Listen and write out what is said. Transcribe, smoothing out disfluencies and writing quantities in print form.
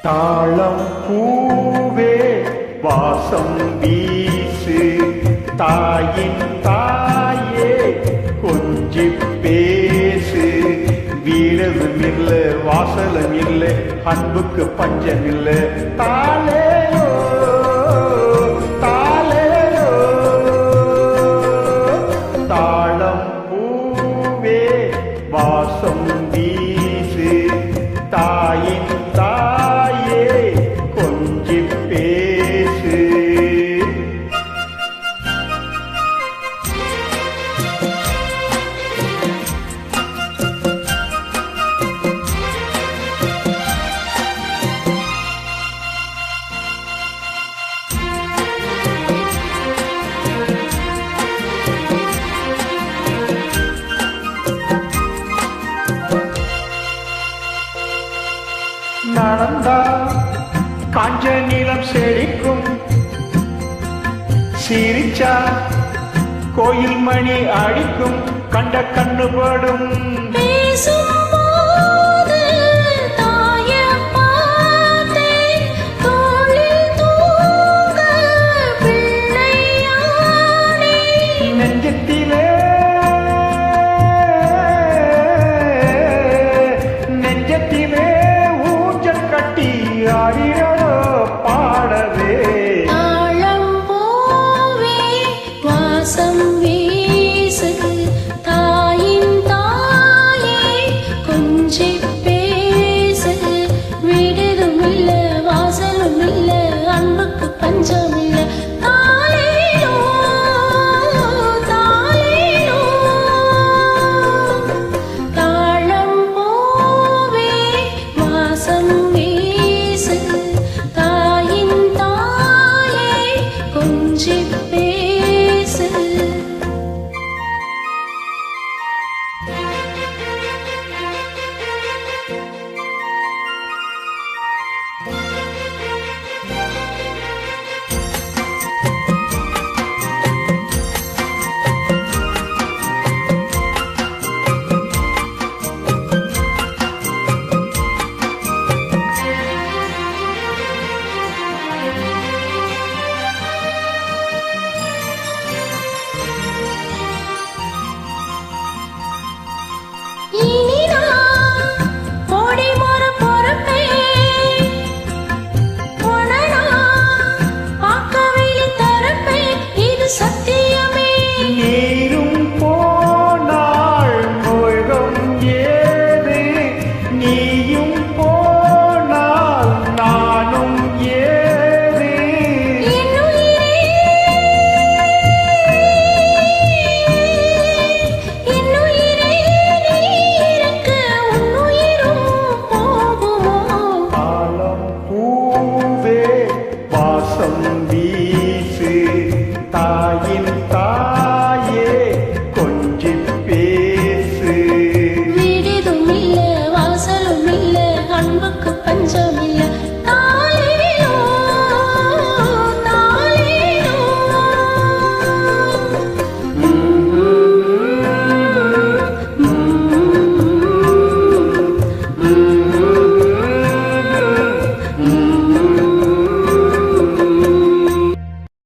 தாளம் பூவே வாசம் வீசு தாயின் தாயே கொஞ்சி பேசு. வீரமும் இல்ல வாசலும் இல்ல அன்புக்கு பஞ்சம் இல்ல. தாலேயோ தாலேயோ தாளம் பூவே வாசம் வீசு தாயின் தாயே கொஞ்சி பேசு. நடந்தா காஞ்ச நிலம் செழிக்கும், சிரிச்சா கோயில் மணி அடிக்கும், கண்ட கண்ணுபடும். நெஞ்சத்திலே நெஞ்சத்திலே ஆடிரோ பாடவே. தாளம் பூவே வாசம் வீசு தாயின் தாயே கொஞ்சி பேசு. வீடுதும் இல்ல வாசலும் இல்ல அன்புக்கு பஞ்சம் இல்ல. தாலேலோ தாலேலோ தாளம் பூவே வாசம் தாயின் தாயே கொஞ்சி